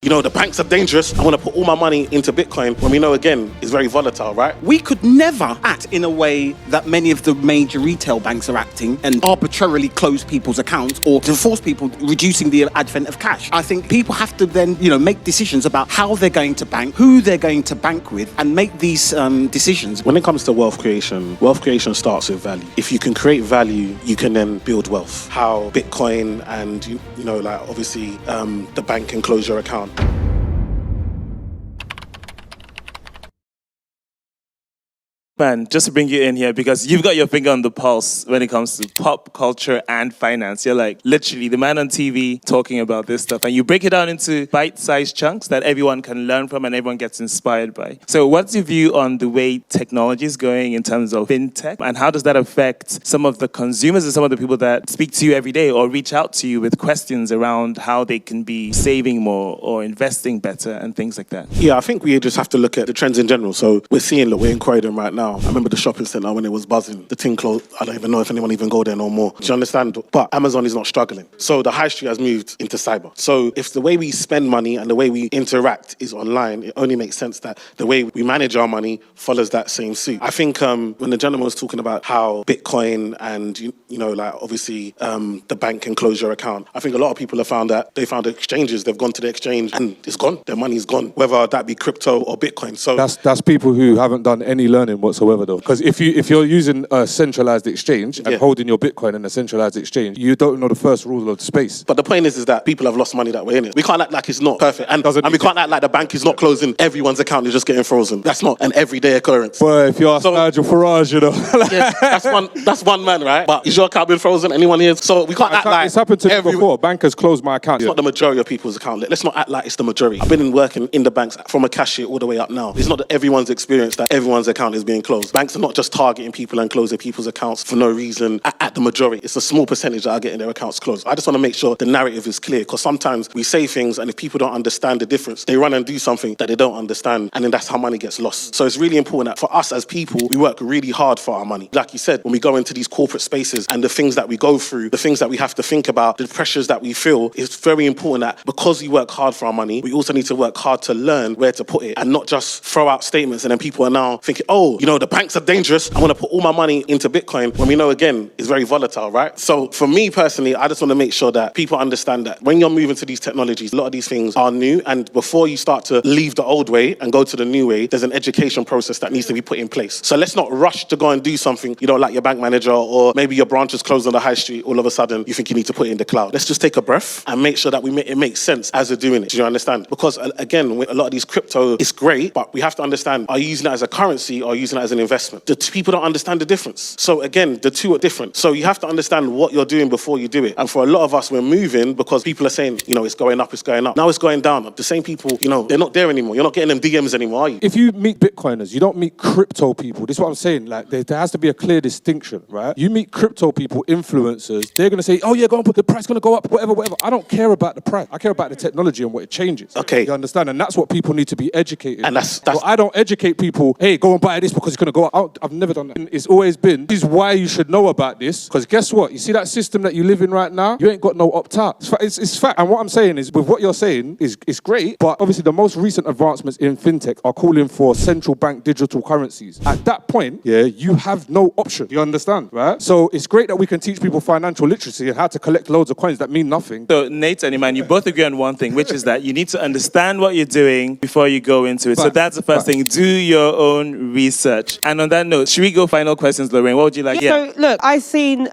You know, the banks are dangerous. I want to put all my money into Bitcoin when we know, again, it's very volatile, right? We could never act in a way that many of the major retail banks are acting and arbitrarily close people's accounts or to force people, reducing the advent of cash. I think people have to then, make decisions about how they're going to bank, who they're going to bank with, and make these decisions. When it comes to wealth creation starts with value. If you can create value, you can then build wealth. How Bitcoin and, obviously the bank can close your account. Man, just to bring you in here, because you've got your finger on the pulse when it comes to pop culture and finance. You're like literally the man on TV talking about this stuff, and you break it down into bite-sized chunks that everyone can learn from and everyone gets inspired by. So what's your view on the way technology is going in terms of fintech, and how does that affect some of the consumers and some of the people that speak to you every day or reach out to you with questions around how they can be saving more or investing better and things like that? Yeah, I think we just have to look at the trends in general. So we're in Croydon right now. I remember the shopping centre when it was buzzing. The thing closed. I don't even know if anyone even go there no more. Do you understand? But Amazon is not struggling. So the high street has moved into cyber. So if the way we spend money and the way we interact is online, it only makes sense that the way we manage our money follows that same suit. I think when the gentleman was talking about how Bitcoin and, obviously the bank can close your account, I think a lot of people have found that they found exchanges, they've gone to the exchange and it's gone. Their money's gone, whether that be crypto or Bitcoin. So that's people who haven't done any learning whatsoever though. Because if you're using a centralized exchange and holding your Bitcoin in a centralized exchange, you don't know the first rule of the space. But the point is that people have lost money that way, innit? We can't act like it's not perfect. And we can't act like the bank is not closing. Everyone's account is just getting frozen. That's not an everyday occurrence. Well, if you ask Nigel Farage, yeah, that's one man, right? But is your account been frozen? Anyone here? So we can't act like... It's happened to me before. Bankers closed my account. It's not the majority of people's account. Let's not act like it's the majority. I've been working in the banks from a cashier all the way up now. It's not that everyone's experience that everyone's account is being closed. Banks are not just targeting people and closing people's accounts for no reason at the majority. It's a small percentage that are getting their accounts closed. I just want to make sure the narrative is clear, because sometimes we say things and if people don't understand the difference, they run and do something that they don't understand, and then that's how money gets lost. So it's really important that for us as people, we work really hard for our money. Like you said, when we go into these corporate spaces and the things that we go through, the things that we have to think about, the pressures that we feel, it's very important that because we work hard for our money, we also need to work hard to learn where to put it and not just throw out statements and then people are now thinking, the banks are dangerous. I want to put all my money into Bitcoin when we know, again, it's very volatile, right? So for me personally, I just want to make sure that people understand that when you're moving to these technologies, a lot of these things are new, and before you start to leave the old way and go to the new way, there's an education process that needs to be put in place. So let's not rush to go and do something you don't like your bank manager, or maybe your branch is closed on the high street, all of a sudden you think you need to put it in the cloud. Let's just take a breath and make sure that it makes sense as we're doing it. Do you understand? Because again, with a lot of these crypto, it's great, but we have to understand, are you using it as a currency or are you using it as an investment? The people don't understand the difference. So again, the two are different. So you have to understand what you're doing before you do it. And for a lot of us, we're moving because people are saying, it's going up, it's going up. Now it's going down. The same people, they're not there anymore. You're not getting them DMs anymore, are you? If you meet Bitcoiners, you don't meet crypto people. This is what I'm saying. Like, there has to be a clear distinction, right? You meet crypto people, influencers, they're going to say, go on, the price is going to go up, whatever. I don't care about the price. I care about the technology and what it changes. Okay. You understand? And that's what people need to be educated. And that's So I don't educate people, hey, go and buy this because it's going to go up. I've never done that. And it's always been, this is why you should know about this, because guess what? You see that system that you live in right now? You ain't got no opt-out. It's fact. And what I'm saying is, with what you're saying, is great, but obviously the most recent advancements in fintech are calling for central bank digital currencies. At that point, you have no option. You understand, right? So it's great that we can teach people financial literacy and how to collect loads of coins that mean nothing. So Nate and Iman, you both agree on one thing, which is that you need to understand what you're doing before you go into it. So that's the first thing. Do your own research. And on that note, should we go final questions, Lorraine? What would you like? So look, I've seen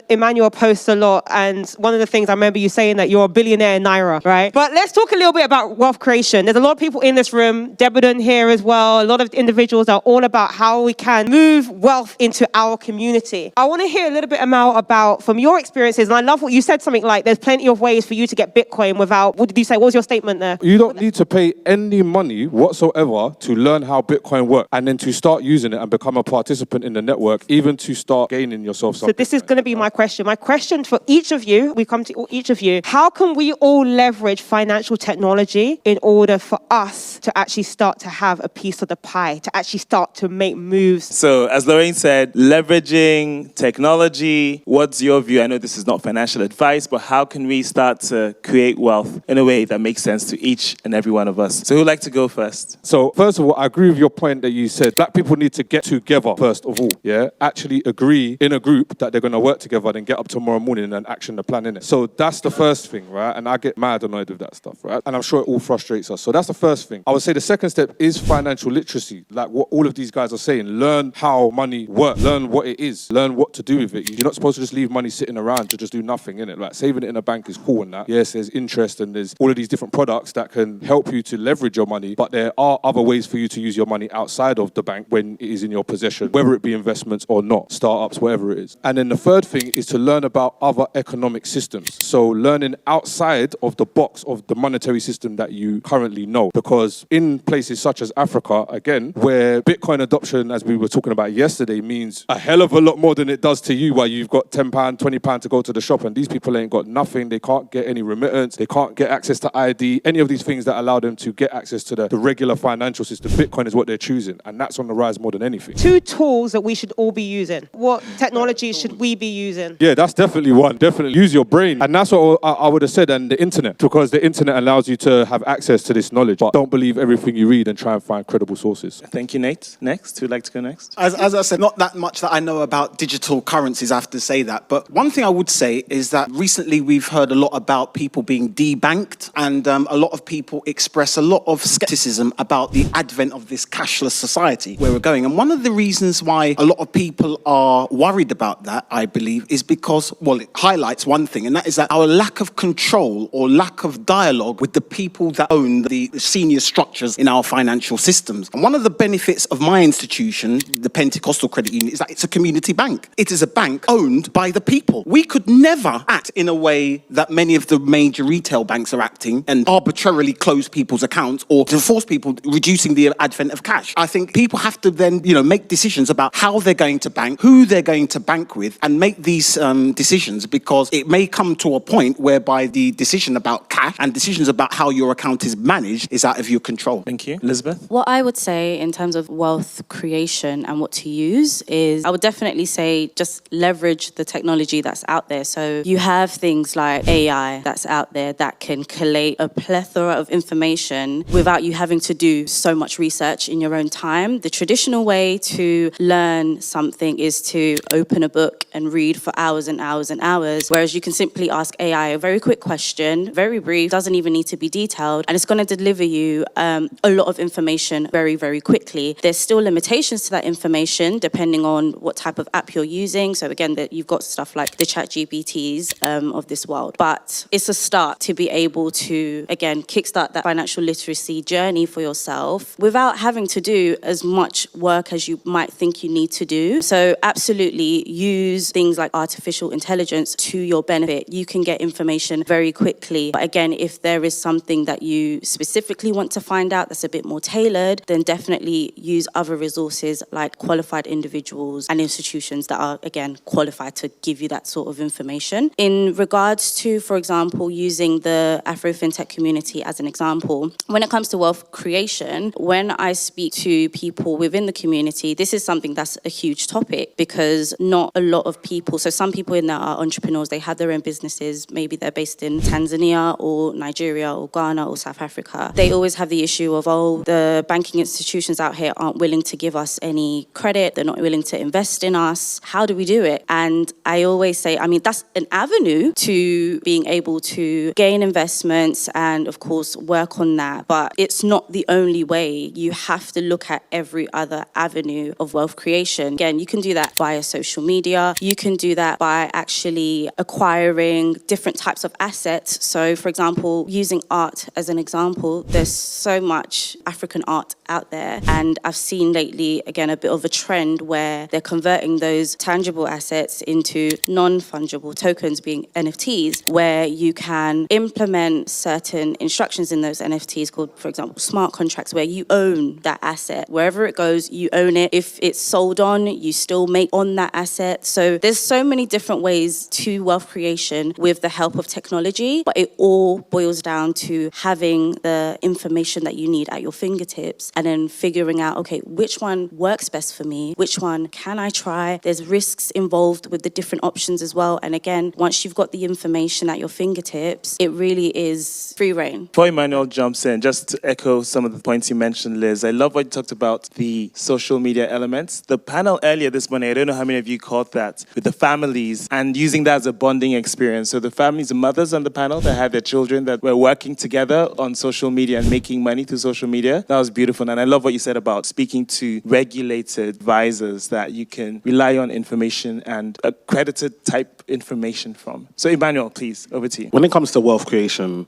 Emmanuel post a lot, and one of the things I remember you saying that you're a billionaire in Naira, right? But let's talk a little bit about wealth creation. There's a lot of people in this room, Debadan here as well, a lot of individuals that are all about how we can move wealth into our community. I want to hear a little bit more about, from your experiences, and I love what you said, something like there's plenty of ways for you to get Bitcoin without, what did you say? What was your statement there? You don't need to pay any money whatsoever to learn how Bitcoin works and then to start using using it and become a participant in the network, even to start gaining yourself something. So this is going to be my question. My question for each of you, we come to each of you, how can we all leverage financial technology in order for us to actually start to have a piece of the pie, to actually start to make moves? So, as Lorraine said, leveraging technology, what's your view? I know this is not financial advice, but how can we start to create wealth in a way that makes sense to each and every one of us? So who'd like to go first? So, first of all, I agree with your point that you said black people need to get together, first of all, yeah? Actually agree in a group that they're going to work together, then get up tomorrow morning and action the plan, innit? So that's the first thing, right? And I get mad annoyed with that stuff, right? And I'm sure it all frustrates us. So that's the first thing. I would say the second step is financial literacy. Like what all of these guys are saying, learn how money works, learn what it is, learn what to do with it. You're not supposed to just leave money sitting around to just do nothing, innit? Like saving it in a bank is cool and that. Yes, there's interest and there's all of these different products that can help you to leverage your money, but there are other ways for you to use your money outside of the bank when it is in your possession, whether it be investments or not, startups, whatever it is. And then the third thing is to learn about other economic systems. So learning outside of the box of the monetary system that you currently know. Because in places such as Africa, again, where Bitcoin adoption, as we were talking about yesterday, means a hell of a lot more than it does to you, while you've got £10, £20 to go to the shop, and these people ain't got nothing. They can't get any remittance. They can't get access to ID, any of these things that allow them to get access to the regular financial system. Bitcoin is what they're choosing, and that's on the rise more than anything. Two tools that we should all be using. What technologies should we be using? Yeah, that's definitely one. Definitely use your brain. And that's what I would have said, and the internet, because the internet allows you to have access to this knowledge. But don't believe everything you read and try and find credible sources. Thank you, Nate. Next, who'd like to go next? As I said, not that much that I know about digital currencies, I have to say that. But one thing I would say is that recently we've heard a lot about people being debanked, and a lot of people express a lot of skepticism about the advent of this cashless society where we're going. And one of the reasons why a lot of people are worried about that, I believe, is because, well, it highlights one thing, and that is that our lack of control or lack of dialogue with the people that own the senior structures in our financial systems. And one of the benefits of my institution, the Pentecostal Credit Union, is that it's a community bank. It is a bank owned by the people. We could never act in a way that many of the major retail banks are acting and arbitrarily close people's accounts or to force people, reducing the advent of cash. I think people have to then, make decisions about how they're going to bank, who they're going to bank with, and make these decisions, because it may come to a point whereby the decision about cash and decisions about how your account is managed is out of your control. Thank you. Elizabeth? What I would say in terms of wealth creation and what to use is, I would definitely say just leverage the technology that's out there. So you have things like AI that's out there that can collate a plethora of information without you having to do so much research in your own time. The traditional way to learn something is to open a book and read for hours and hours and hours, whereas you can simply ask AI a very quick question, very brief, doesn't even need to be detailed, and it's going to deliver you a lot of information very, very quickly. There's still limitations to that information depending on what type of app you're using. So again, you've got stuff like the ChatGPTs of this world, but it's a start to be able to, again, kickstart that financial literacy journey for yourself without having to do as much work as you might think you need to do. So absolutely use things like artificial intelligence to your benefit. You can get information very quickly. But again, if there is something that you specifically want to find out that's a bit more tailored, then definitely use other resources like qualified individuals and institutions that are, again, qualified to give you that sort of information. In regards to, for example, using the Afro Fintech community as an example, when it comes to wealth creation, when I speak to people within the community, this is something that's a huge topic because not a lot of people, so some people in there are entrepreneurs, they have their own businesses, maybe they're based in Tanzania or Nigeria or Ghana or South Africa. They always have the issue of, the banking institutions out here aren't willing to give us any credit, they're not willing to invest in us. How do we do it? And I always say, that's an avenue to being able to gain investments and, of course, work on that. But it's not the only way. You have to look at every other avenue of wealth creation. Again, you can do that via social media. You can do that by actually acquiring different types of assets. So, for example, using art as an example, there's so much African art out there. And I've seen lately, again, a bit of a trend where they're converting those tangible assets into non-fungible tokens, being NFTs, where you can implement certain instructions in those NFTs called, for example, smart contracts, where you own that asset. Wherever it goes, you own it. If it's sold on, you still make on that asset. So there's so many different ways to wealth creation with the help of technology, but it all boils down to having the information that you need at your fingertips and then figuring out, okay, which one works best for me? Which one can I try? There's risks involved with the different options as well. And again, once you've got the information at your fingertips, it really is free reign. Before Emmanuel jumps in, just to echo some of the points you mentioned, Liz, I love what you talked about, the social media elements. The panel earlier this morning, I don't know how many of you caught that, with the families and using that as a bonding experience. So the families, the mothers on the panel that had their children that were working together on social media and making money through social media. That was beautiful. And I love what you said about speaking to regulated advisors that you can rely on information and accredited type information from. So Emmanuel, please, over to you. When it comes to wealth creation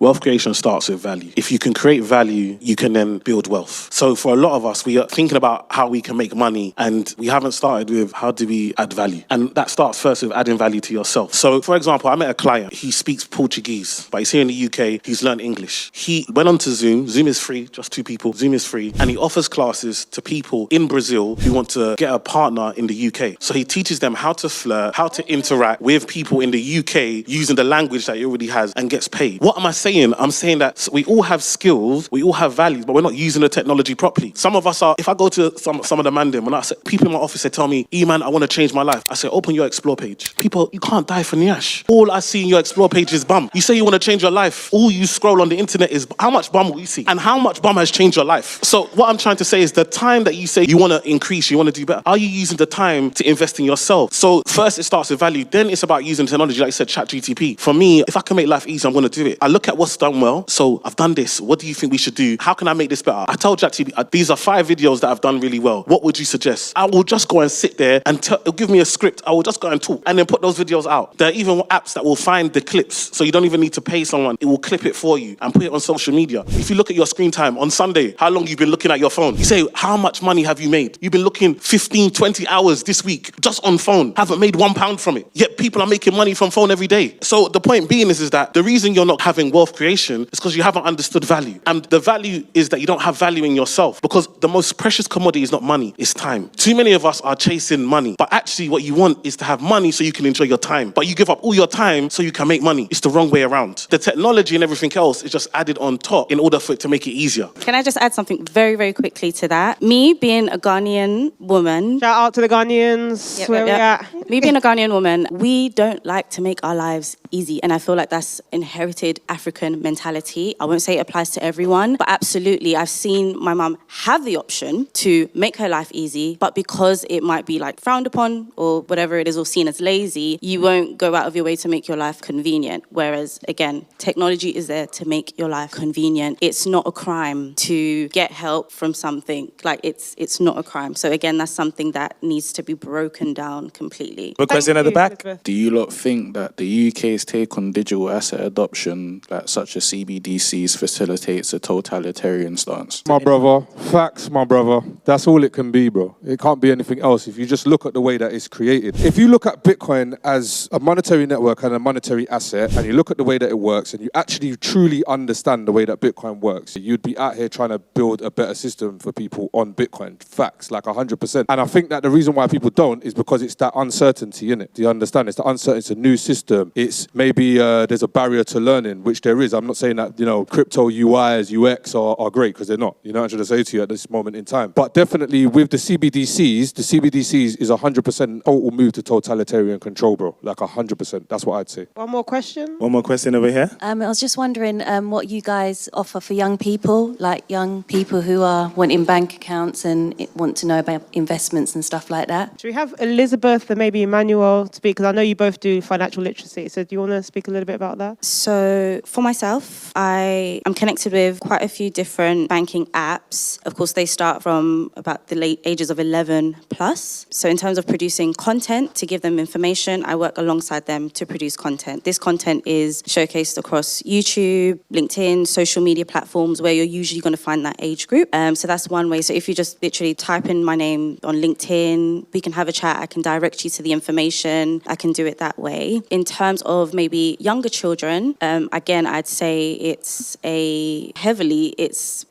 starts with value. If you can create value, you can then build wealth. So for a lot of us, we are thinking about how we can make money and we haven't started with how do we add value. And that starts first with adding value to yourself. So for example, I met a client, he speaks Portuguese, but he's here in the UK, he's learned English. He went on to Zoom. Zoom is free, just 2 people. Zoom is free. And he offers classes to people in Brazil who want to get a partner in the UK. So he teaches them how to flirt, how to interact with people in the UK using the language that he already has and gets paid. What am I saying? I'm saying that we all have skills, we all have values, but we're not using the technology properly. Some of us are, if I go to some of the mandem, when I say, people in my office, they tell me, man, I want to change my life. I say, open your explore page. People, you can't die for Nyash. All I see in your explore page is bum. You say you want to change your life. All you scroll on the internet is how much bum will you see? And how much bum has changed your life? So what I'm trying to say is the time that you say you want to increase, you want to do better, are you using the time to invest in yourself? So first it starts with value, then it's about using technology, like you said, ChatGTP. For me, if I can make life easy, I'm going to do it. I look at what's done well. So I've done this. What do you think we should do? How can I make this better? I told ChatGPT, these are 5 videos that I've done really well. What would you suggest? I will just go and sit there and give me a script. I will just go and talk and then put those videos out. There are even apps that will find the clips, so you don't even need to pay someone. It will clip it for you and put it on social media. If you look at your screen time on Sunday, how long you've been looking at your phone? You say, how much money have you made? You've been looking 15, 20 hours this week just on phone. Haven't made £1 from it. Yet people are making money from phone every day. So the point being is that the reason you're not having wealth creation is because you haven't understood value. And the value is that you don't have value in yourself, because the most precious commodity is not money, it's time. Too many of us are chasing money, but actually what you want is to have money so you can enjoy your time. But you give up all your time so you can make money. It's the wrong way around. The technology and everything else is just added on top in order for it to make it easier. Can I just add something very, very quickly to that? Me being a Ghanaian woman... Shout out to the Ghanaians. Where we at? Me being a Ghanaian woman, we don't like to make our lives easy. And I feel like that's inherited African mentality. I won't say it applies to everyone, but absolutely, I've seen my mum have the option to make her life easy, but because it might be like frowned upon or whatever it is, or seen as lazy, you won't go out of your way to make your life convenient. Whereas, again, technology is there to make your life convenient. It's not a crime to get help from something. Like, it's not a crime. So again, that's something that needs to be broken down completely. A question at the back. Do you lot think that the UK's take on digital asset adoption, like such as CBDCs, facilitates a totalitarian stance? My brother, facts, my brother. That's all it can be, bro. It can't be anything else if you just look at the way that it's created. If you look at Bitcoin as a monetary network and a monetary asset, and you look at the way that it works, and you actually truly understand the way that Bitcoin works, you'd be out here trying to build a better system for people on Bitcoin. Facts, like 100%. And I think that the reason why people don't is because it's that uncertainty, innit? Do you understand? It's the uncertainty. It's a new system. It's maybe there's a barrier to learning, which there is. I'm not saying that, crypto UIs, UX are great, because they're not. You know what I'm trying to say to you at this moment in time. But definitely with the CBDCs is 100% total move to totalitarian control, bro. Like 100%. That's what I'd say. One more question. One more question over here. I was just wondering what you guys offer for young people, like young people who are wanting bank accounts and want to know about investments and stuff like that. Do we have Elizabeth, the maybe maybe Emmanuel speak, because I know you both do financial literacy. So do you want to speak a little bit about that? So for myself, I am connected with quite a few different banking apps. Of course, they start from about the late ages of 11 plus. So in terms of producing content to give them information, I work alongside them to produce content. This content is showcased across YouTube, LinkedIn, social media platforms where you're usually going to find that age group. So that's one way. So if you just literally type in my name on LinkedIn, we can have a chat. I can direct you to the information. I can do it that way. In terms of maybe younger children, again, I'd say it's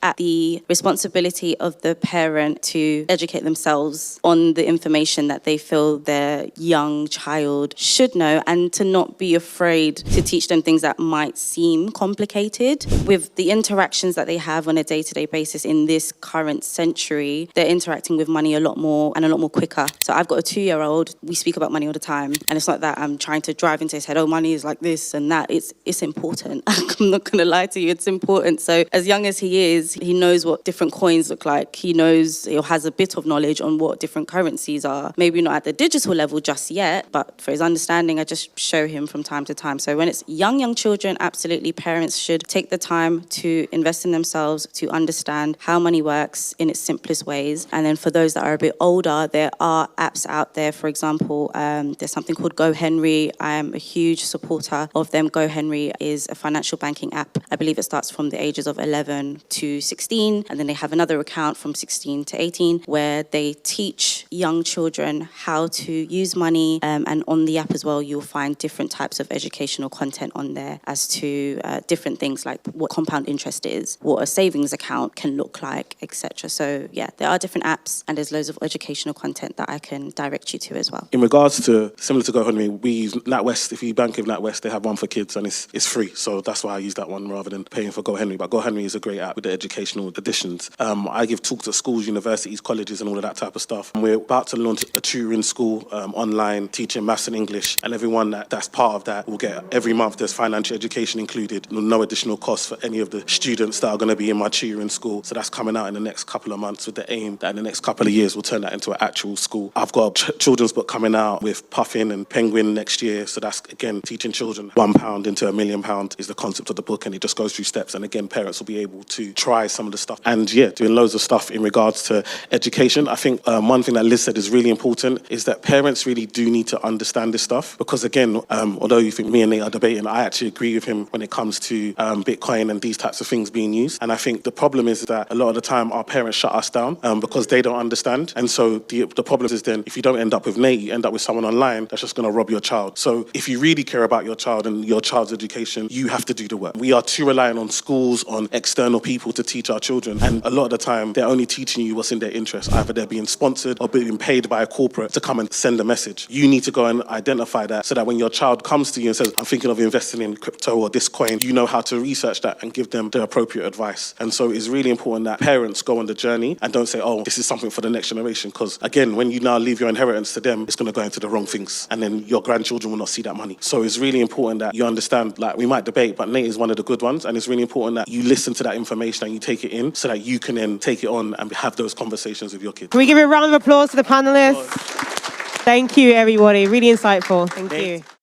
at the responsibility of the parent to educate themselves on the information that they feel their young child should know, and to not be afraid to teach them things that might seem complicated. With the interactions that they have on a day-to-day basis in this current century, they're interacting with money a lot more and a lot more quicker. So I've got a 2-year-old, we speak about money all the time, and it's not that I'm trying to drive into his head, oh, money is like this and that. It's important. I'm not going to lie to you, it's important. So as young as he is, he knows what different coins look like. He knows, or has a bit of knowledge on what different currencies are. Maybe not at the digital level just yet, but for his understanding, I just show him from time to time. So when it's young children, absolutely, parents should take the time to invest in themselves, to understand how money works in its simplest ways. And then for those that are a bit older, there are apps out there. For example, there's something called Go Henry. I'm a huge supporter of them. Go Henry is a financial banking app. I believe it starts from the ages of 11 to 16. And then they have another account from 16 to 18 where they teach young children how to use money. And on the app as well, you'll find different types of educational content on there as to different things like what compound interest is, what a savings account can look like, etc. So yeah, there are different apps and there's loads of educational content that I can direct you to as well. In regards to, similar to Go Henry, we use NatWest. If you bank with NatWest, they have one for kids and it's free. So that's why I use that one rather than paying for Go Henry. But Go Henry is a great app with the educational editions. I give talks at schools, universities, colleges and all of that type of stuff. And we're about to launch a tutoring school online, teaching maths and English. And everyone that's part of that will get, every month there's financial education included. No additional cost for any of the students that are going to be in my tutoring school. So that's coming out in the next couple of months with the aim that in the next couple of years we'll turn that into an actual school. I've got a children's book coming out with Puffin and Penguin next year. So that's, again, teaching children £1 into £1 million is the concept of the book, and it just goes through steps. And again, parents will be able to try some of the stuff. And yeah, doing loads of stuff in regards to education. I think one thing that Liz said is really important is that parents really do need to understand this stuff, because again, although you think me and Nate are debating, I actually agree with him when it comes to Bitcoin and these types of things being used. And I think the problem is that a lot of the time our parents shut us down because they don't understand. And so the problem is then if you don't end up with Nate, you end up with someone online that's just going to rob your child. So if you really care about your child and your child's education, you have to do the work. We are too reliant on schools, on external people to teach our children. And a lot of the time, they're only teaching you what's in their interest. Either they're being sponsored or being paid by a corporate to come and send a message. You need to go and identify that so that when your child comes to you and says, I'm thinking of investing in crypto or this coin, you know how to research that and give them the appropriate advice. And so it's really important that parents go on the journey and don't say, oh, this is something for the next generation. Because again, when you now leave your inheritance to them, it's going to go into the wrong things. And then your grandchildren will not see that money. So it's really important that you understand, like we might debate, but Nate is one of the good ones. And it's really important that you listen to that information and you take it in so that you can then take it on and have those conversations with your kids. Can we give a round of applause to the panelists? Thank you, everybody. Really insightful. Thank you.